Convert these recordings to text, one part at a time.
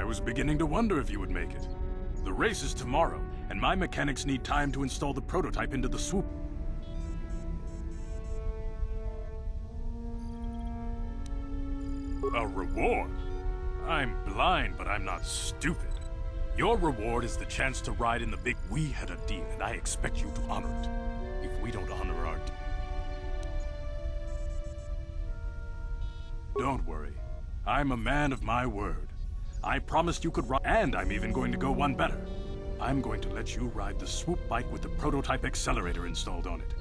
was beginning to wonder if you would make it. The race is tomorrow, and my mechanics need time to install the prototype into the swoop. A reward? I'm blind, but I'm not stupid. Your reward is the chance to ride in the big... We had a deal, and I expect you to honor it. If we don't honor our deal... Don't worry. I'm a man of my word. I promised you could ride, and I'm even going to go one better. I'm going to let you ride the swoop bike with the prototype accelerator installed on it.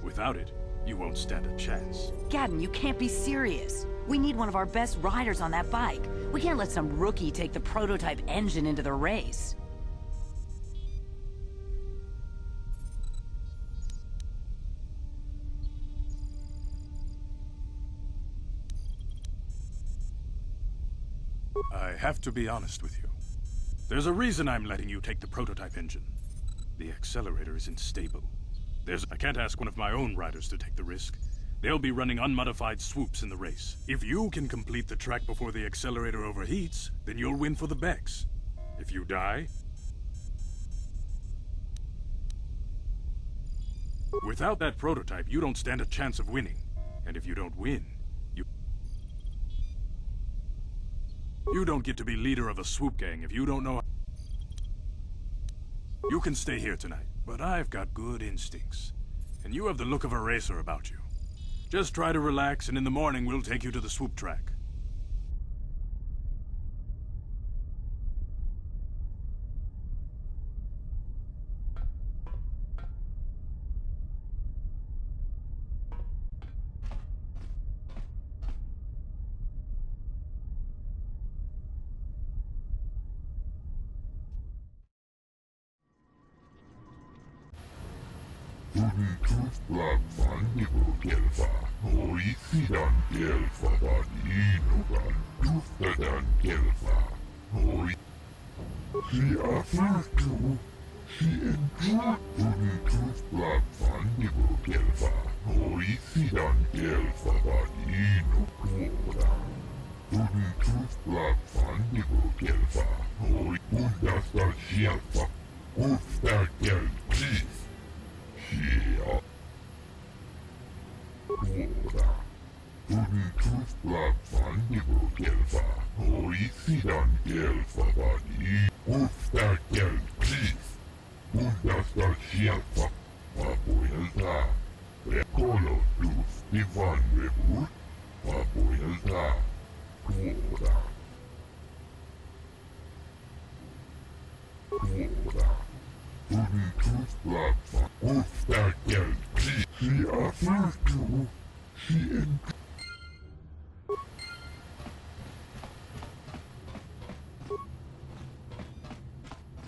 Without it, you won't stand a chance. Gadden, you can't be serious. We need one of our best riders on that bike. We can't let some rookie take the prototype engine into the race. I have to be honest with you. There's a reason I'm letting you take the prototype engine. The accelerator isn't stable. I can't ask one of my own riders to take the risk. They'll be running unmodified swoops in the race. If you can complete the track before the accelerator overheats, then you'll win for the Bex. If you die... Without that prototype, you don't stand a chance of winning. And if you don't win, you don't get to be leader of a swoop gang if you don't know... You can stay here tonight, but I've got good instincts. And you have the look of a racer about you. Just try to relax, and in the morning we'll take you to the swoop track.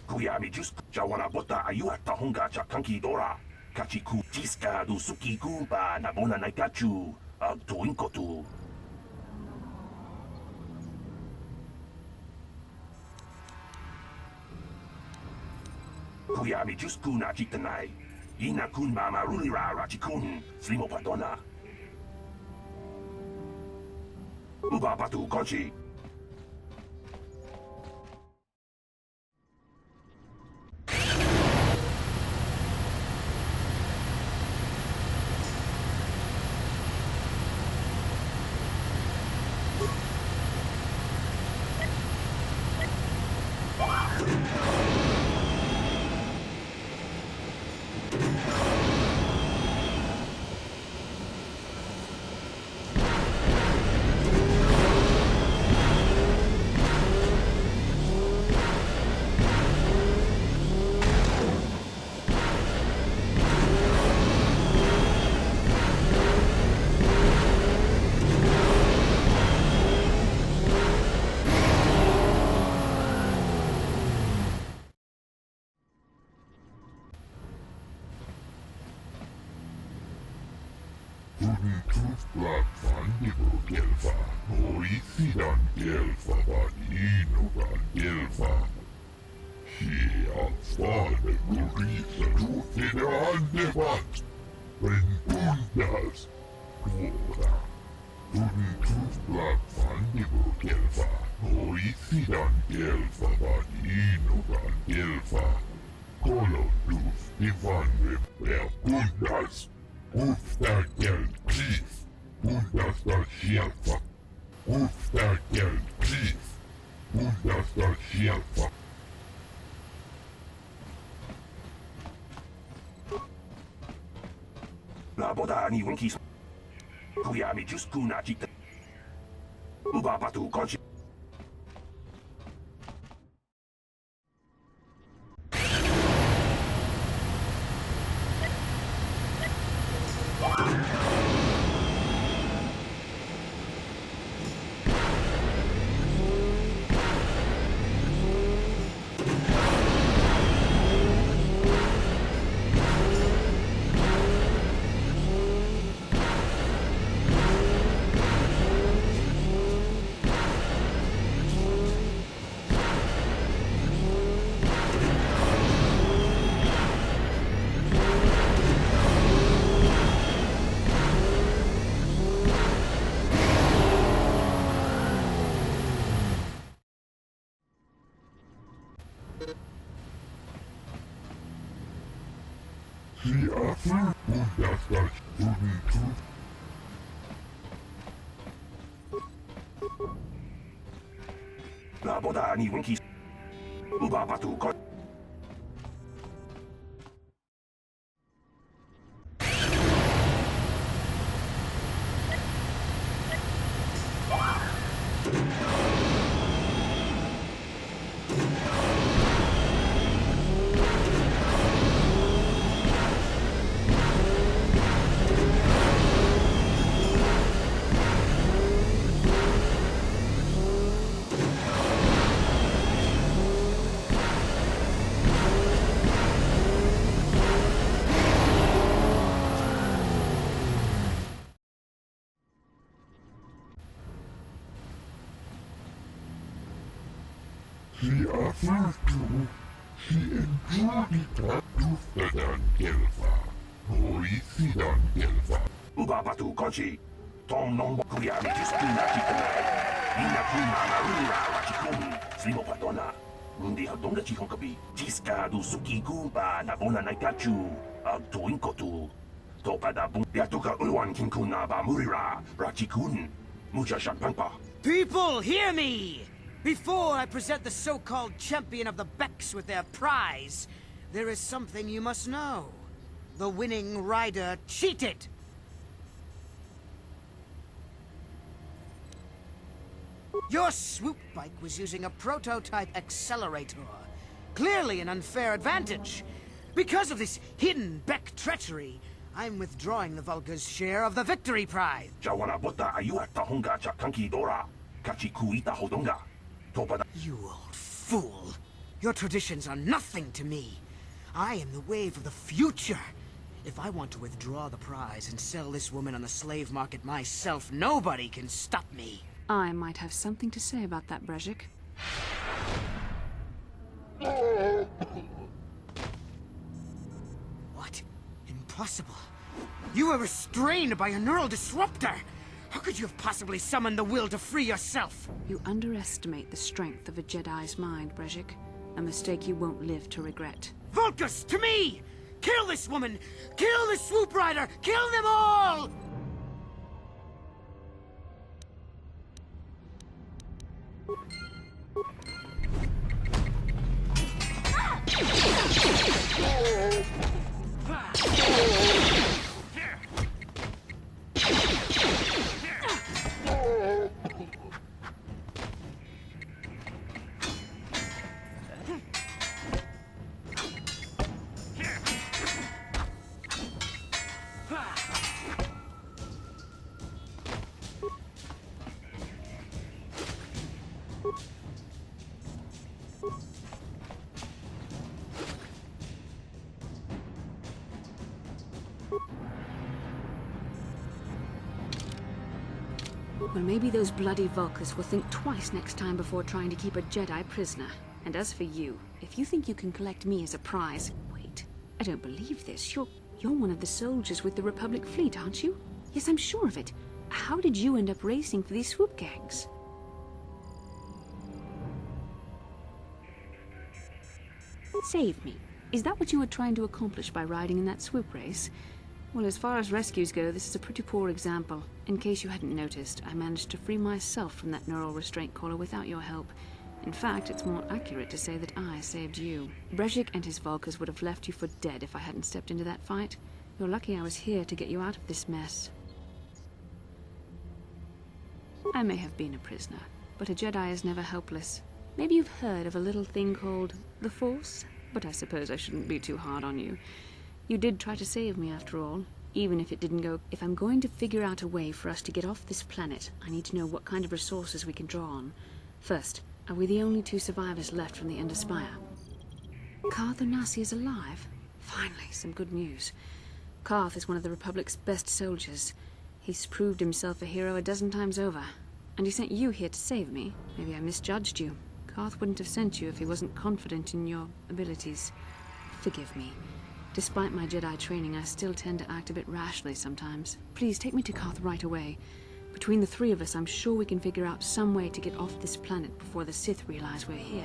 Kuyami just jawana bota ayuata honga chakanki dora. Kachiku jiska du suki kumpa nabona naikachu ag tuinkotu. Kuyami just kuna chitanai. Ina kun mama rulira rachikun slimo padona. Uba patu konchi. La boda ni winki. Kuyami just kuna chita. Uba patu konchi. La boda ni winki. Uba patu konchi. Uba patu konchi. Tom non kuyami just kuna chita. Ina kuna marura wachikumi. Slimo patona. Mundi hadonga chikon kabi. Jiska du suki kumpa na bona naikachu. Tuin kotu. Topada bun. Yatuka ulwan kinkuna ba murira. Rachikun. Mucha champangpa. People, hear me! Before I present the so-called champion of the Becks with their prize, there is something you must know. The winning rider cheated! Your swoop bike was using a prototype accelerator. Clearly an unfair advantage. Because of this hidden Beck treachery, I'm withdrawing the Vulgar's share of the victory prize. Jawana bota ayu at tahonga chakanki dora. Kachi kuita hodonga. Topada. You old fool. Your traditions are nothing to me. I am the wave of the future. If I want to withdraw the prize and sell this woman on the slave market myself, nobody can stop me. I might have something to say about that, Brejik. What? Impossible. You were restrained by a neural disruptor. How could you have possibly summoned the will to free yourself? You underestimate the strength of a Jedi's mind, Brejik. A mistake you won't live to regret. Vulcus, to me! Kill this woman! Kill the swoop rider! Kill them all! Well, maybe those bloody Vulcans will think twice next time before trying to keep a Jedi prisoner. And as for you, if you think you can collect me as a prize... Wait, I don't believe this. You're one of the soldiers with the Republic fleet, aren't you? Yes, I'm sure of it. how did you end up racing for these swoop gangs? Save me. Is that what you were trying to accomplish by riding in that swoop race? Well, as far as rescues go, this is a pretty poor example. In case you hadn't noticed, I managed to free myself from that neural restraint collar without your help. In fact, it's more accurate to say that I saved you. Brejik and his Vulkars would have left you for dead if I hadn't stepped into that fight. You're lucky I was here to get you out of this mess. I may have been a prisoner, but a Jedi is never helpless. Maybe you've heard of a little thing called the Force? But I suppose I shouldn't be too hard on you. You did try to save me after all, even if it didn't go. If I'm going to figure out a way for us to get off this planet, I need to know what kind of resources we can draw on. First, are we the only 2 survivors left from the Ender Spire? Carth Onasi is alive? Finally, some good news. Carth is one of the Republic's best soldiers. He's proved himself a hero a dozen times over. And he sent you here to save me. Maybe I misjudged you. Carth wouldn't have sent you if he wasn't confident in your abilities. Forgive me. Despite my Jedi training, I still tend to act a bit rashly sometimes. Please take me to Carth right away. Between the 3 of us, I'm sure we can figure out some way to get off this planet before the Sith realize we're here.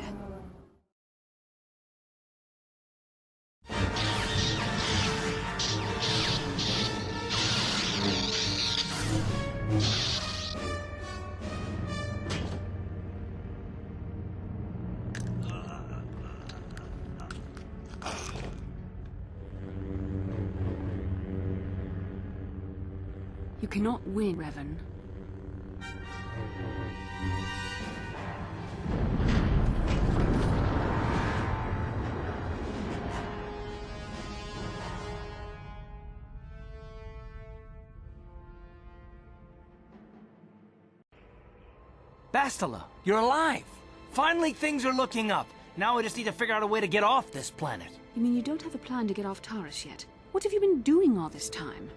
You cannot win, Revan. Bastilla, you're alive! Finally things are looking up. Now we just need to figure out a way to get off this planet. You mean you don't have a plan to get off Taris yet? What have you been doing all this time?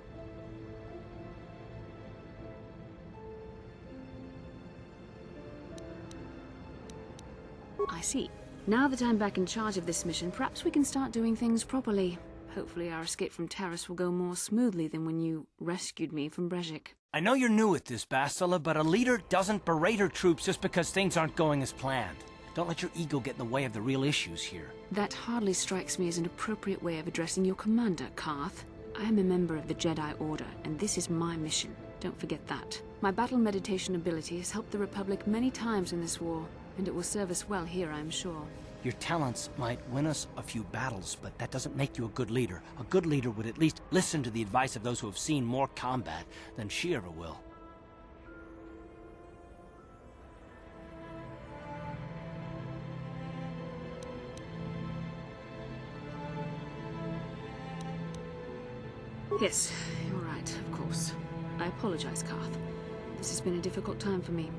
I see. Now that I'm back in charge of this mission, perhaps we can start doing things properly. Hopefully our escape from Taris will go more smoothly than when you rescued me from Brejik. I know you're new at this, Bastilla, but a leader doesn't berate her troops just because things aren't going as planned. Don't let your ego get in the way of the real issues here. That hardly strikes me as an appropriate way of addressing your commander, Carth. I am a member of the Jedi Order, and this is my mission. Don't forget that. My battle meditation ability has helped the Republic many times in this war, and it will serve us well here, I'm sure. Your talents might win us a few battles, but that doesn't make you a good leader. A good leader would at least listen to the advice of those who have seen more combat than she ever will. Yes, you're right, of course. I apologize, Carth. This has been a difficult time for me.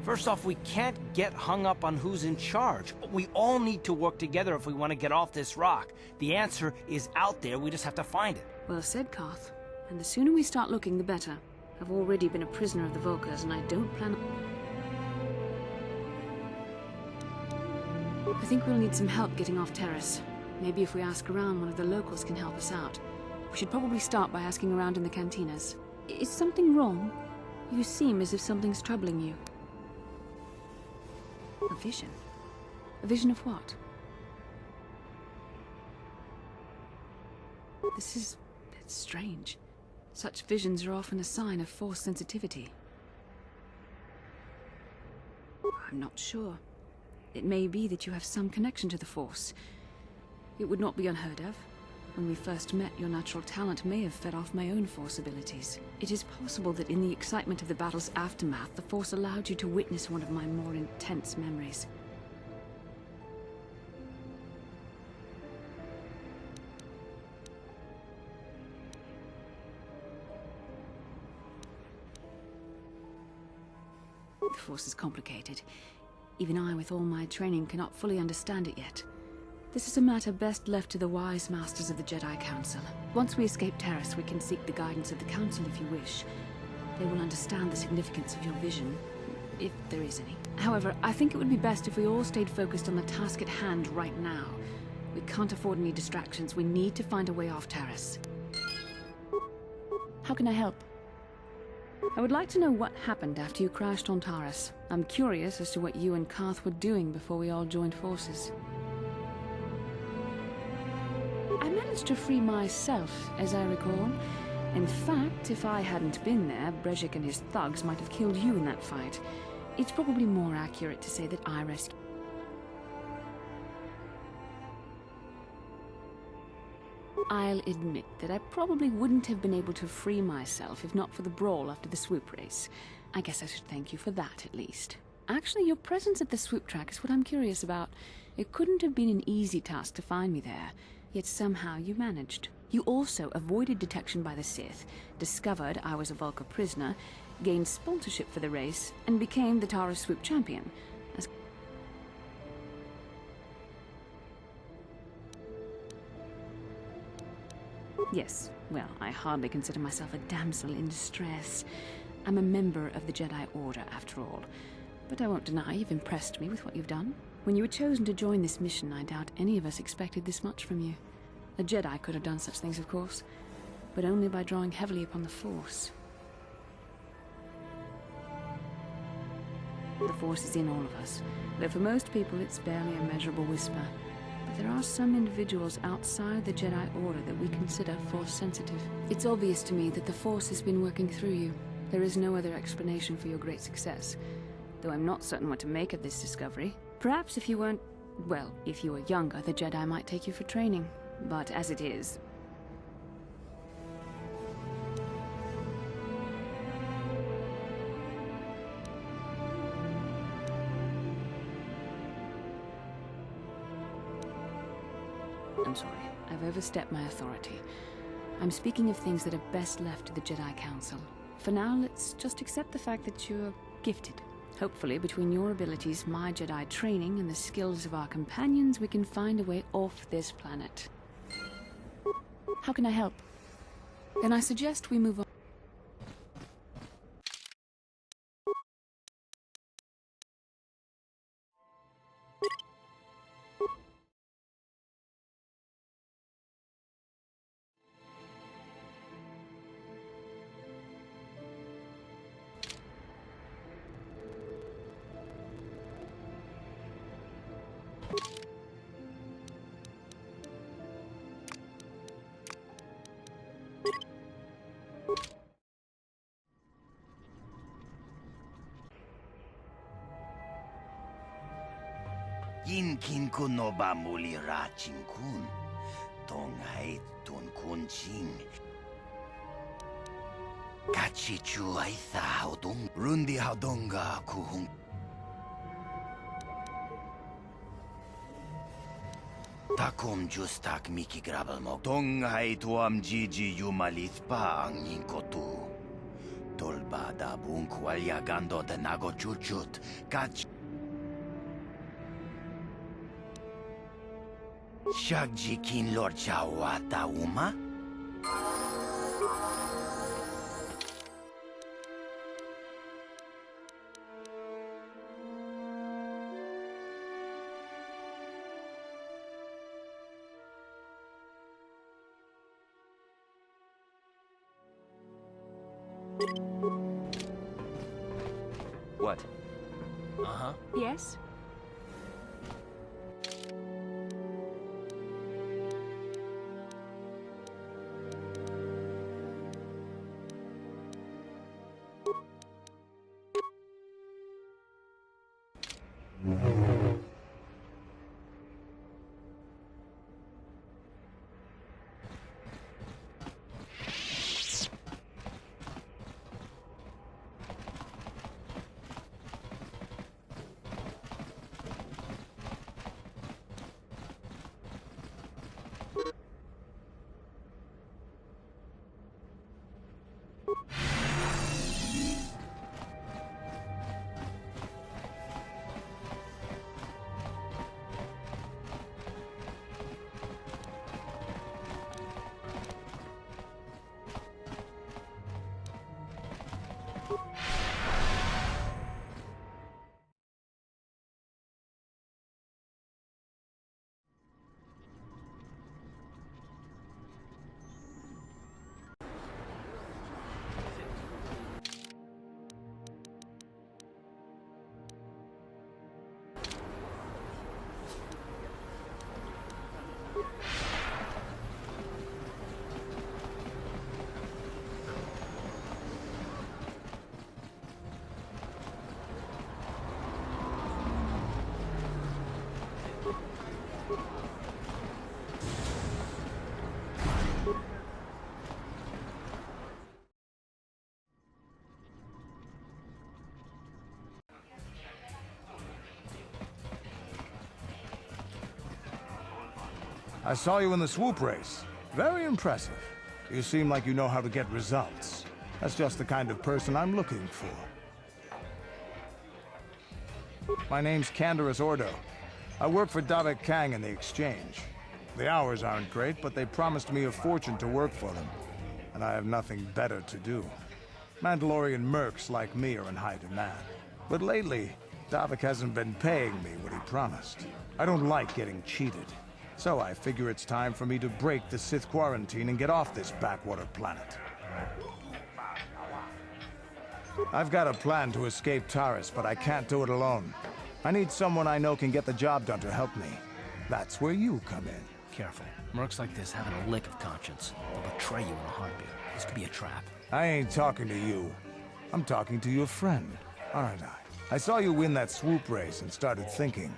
First off, we can't get hung up on who's in charge. We all need to work together if we want to get off this rock. The answer is out there, we just have to find it. Well said, Carth. And the sooner we start looking, the better. I've already been a prisoner of the Vulkars, and I don't plan... I think we'll need some help getting off Taris. Maybe if we ask around, one of the locals can help us out. We should probably start by asking around in the cantinas. Is something wrong? You seem as if something's troubling you. A vision? A vision of what? It's strange. Such visions are often a sign of Force sensitivity. I'm not sure. It may be that you have some connection to the Force. It would not be unheard of. When we first met, your natural talent may have fed off my own Force abilities. It is possible that in the excitement of the battle's aftermath, the Force allowed you to witness one of my more intense memories. The Force is complicated. Even I, with all my training, cannot fully understand it yet. This is a matter best left to the wise masters of the Jedi Council. Once we escape Taris, we can seek the guidance of the Council if you wish. They will understand the significance of your vision, if there is any. However, I think it would be best if we all stayed focused on the task at hand right now. We can't afford any distractions. We need to find a way off Taris. How can I help? I would like to know what happened after you crashed on Taris. I'm curious as to what you and Carth were doing before we all joined forces. I managed to free myself, as I recall. In fact, if I hadn't been there, Brejik and his thugs might have killed you in that fight. It's probably more accurate to say that I rescued. I'll admit that I probably wouldn't have been able to free myself if not for the brawl after the swoop race. I guess I should thank you for that, at least. Actually, your presence at the swoop track is what I'm curious about. It couldn't have been an easy task to find me there, yet somehow you managed. You also avoided detection by the Sith, discovered I was a Vulca prisoner, gained sponsorship for the race, and became the Taris swoop champion. Yes, well, I hardly consider myself a damsel in distress. I'm a member of the Jedi Order, after all. But I won't deny you've impressed me with what you've done. When you were chosen to join this mission, I doubt any of us expected this much from you. A Jedi could have done such things, of course, but only by drawing heavily upon the Force. The Force is in all of us, though for most people it's barely a measurable whisper. But there are some individuals outside the Jedi Order that we consider Force-sensitive. It's obvious to me that the Force has been working through you. There is no other explanation for your great success, though I'm not certain what to make of this discovery. Perhaps if you weren't... well, if you were younger, the Jedi might take you for training. But as it is... I'm sorry. I've overstepped my authority. I'm speaking of things that are best left to the Jedi Council. For now, let's just accept the fact that you're gifted. Hopefully, between your abilities, my Jedi training, and the skills of our companions, we can find a way off this planet. How can I help? Then I suggest we move on. Kin kun no ba muli ra ching kun. Tong hai tun kun ching. Kachi chu ai tha haudong. Rundi haudonga kuhung. Takom justak miki grabal mo. Tong hai tuam jiji yumalit pa ang inkotu. Tolba da bun kwalya gando de nago chuchut. Kachi Shagji kin lord chawata uma? What? Uh-huh. Yes? I saw you in the swoop race. Very impressive. You seem like you know how to get results. That's just the kind of person I'm looking for. My name's Canderous Ordo. I work for Davik Kang in the Exchange. The hours aren't great, but they promised me a fortune to work for them. And I have nothing better to do. Mandalorian mercs like me are in high demand. But lately, Davik hasn't been paying me what he promised. I don't like getting cheated. So I figure it's time for me to break the Sith quarantine and get off this backwater planet. I've got a plan to escape Taris, but I can't do it alone. I need someone I know can get the job done to help me. That's where you come in. Careful. Mercs like this haven't a lick of conscience. They'll betray you in a heartbeat. This could be a trap. I ain't talking to you. I'm talking to your friend, aren't I? I saw you win that swoop race and started thinking.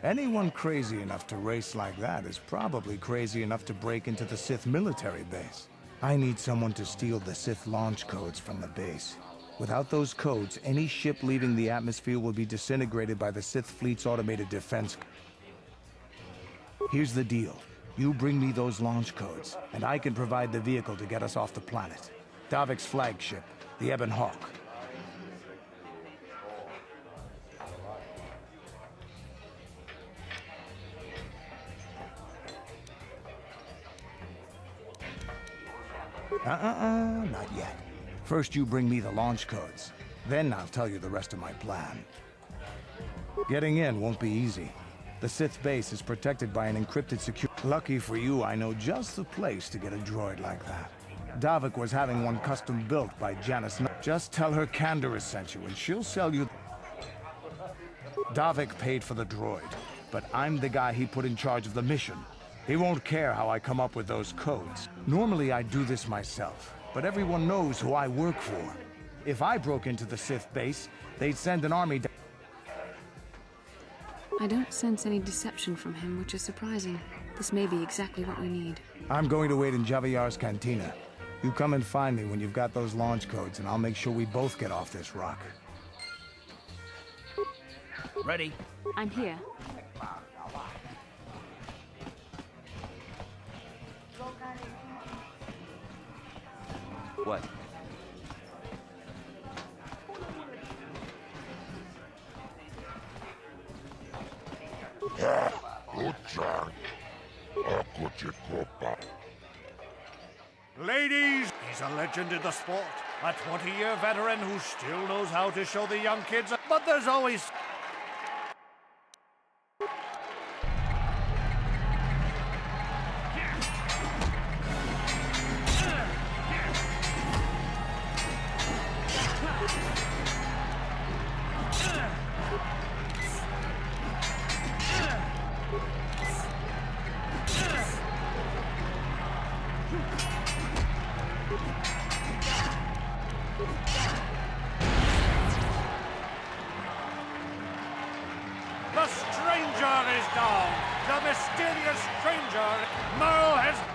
Anyone crazy enough to race like that is probably crazy enough to break into the Sith military base. I need someone to steal the Sith launch codes from the base. Without those codes, any ship leaving the atmosphere will be disintegrated by the Sith fleet's automated defense. Here's the deal. You bring me those launch codes, and I can provide the vehicle to get us off the planet. Davik's flagship, the Ebon Hawk. Not yet. First you bring me the launch codes. Then I'll tell you the rest of my plan. Getting in won't be easy. The Sith base is protected by an encrypted security. Lucky for you, I know just the place to get a droid like that. Davik was having one custom built by Janice. Just tell her Canderous sent you and she'll sell you. Davik paid for the droid, but I'm the guy he put in charge of the mission. He won't care how I come up with those codes. Normally I do this myself, but everyone knows who I work for. If I broke into the Sith base, they'd send an army down. I don't sense any deception from him, which is surprising. This may be exactly what we need. I'm going to wait in Javiar's cantina. You come and find me when you've got those launch codes, and I'll make sure we both get off this rock. Ready? I'm here. What? Ladies, he's a legend in the sport. A 20-year veteran who still knows how to show the young kids. But there's always... The stranger is down! The mysterious stranger! Merle has...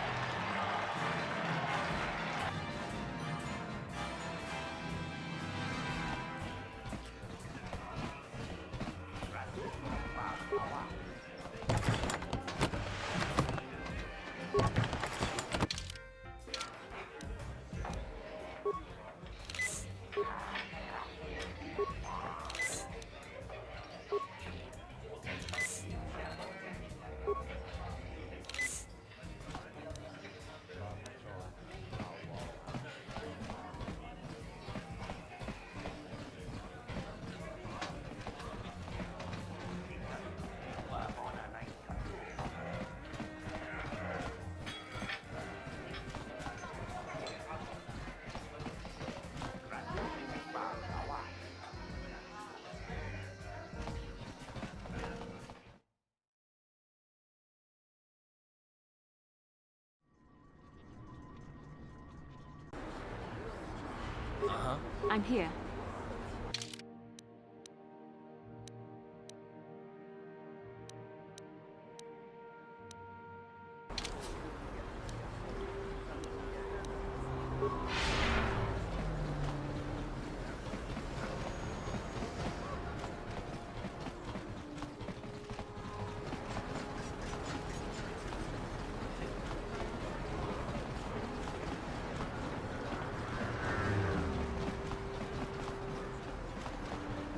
I'm here.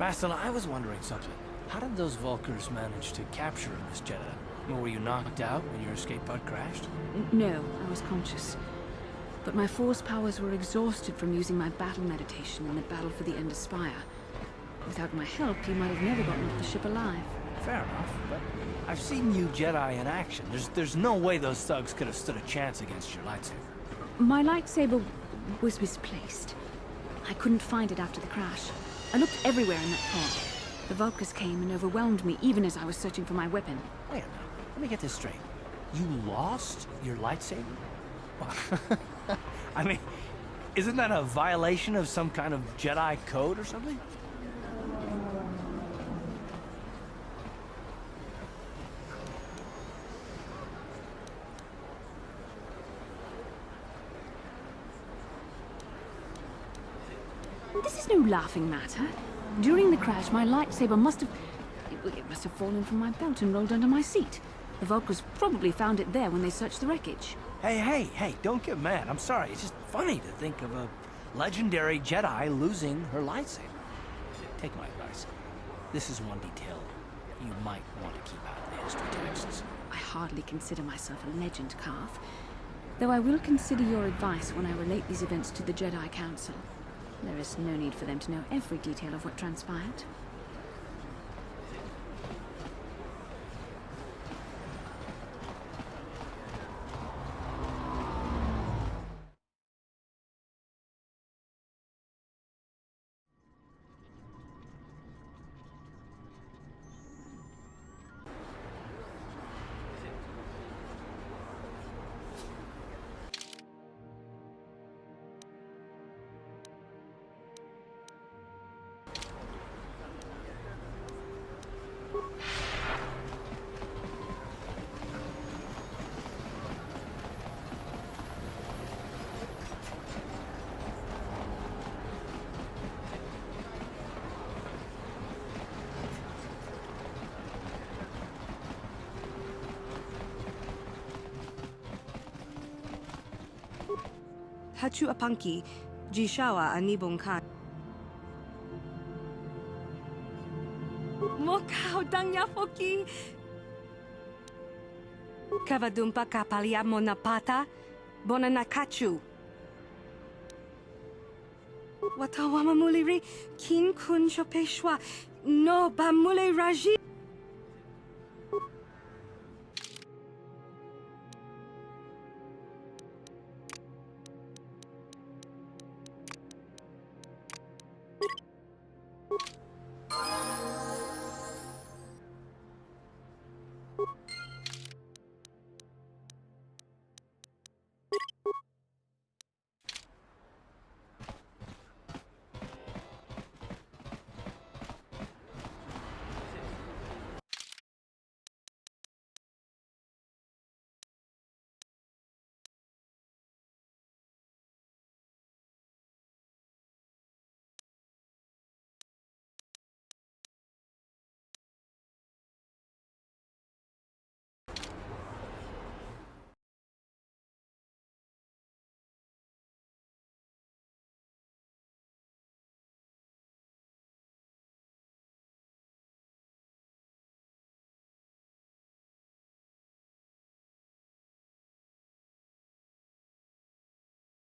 Bastilla, I was wondering something. How did those Vulkars manage to capture this Jedi? Were you knocked out when your escape pod crashed? No, I was conscious. But my force powers were exhausted from using my battle meditation in the battle for the Ender Spire. Without my help, you might have never gotten off the ship alive. Fair enough, but I've seen you Jedi in action. There's no way those thugs could have stood a chance against your lightsaber. My lightsaber was misplaced. I couldn't find it after the crash. I looked everywhere in that pod. The Vulkars came and overwhelmed me even as I was searching for my weapon. Wait a minute. Let me get this straight. You lost your lightsaber? I mean, isn't that a violation of some kind of Jedi code or something? This is no laughing matter. During the crash, my lightsaber must have fallen from my belt and rolled under my seat. The Vulkars probably found it there when they searched the wreckage. Hey, don't get mad. I'm sorry. It's just funny to think of a legendary Jedi losing her lightsaber. Take my advice. This is one detail you might want to keep out of the history texts. I hardly consider myself a legend, Carth. Though I will consider your advice when I relate these events to the Jedi Council. There is no need for them to know every detail of what transpired. Hachu apanki, Jishawa anibong kan. Mokau dangya foki. Kavadumpa kapaliamo na pata, bonanakachu. Watawama muliri, kin kun shopeshwa, no bamule raji.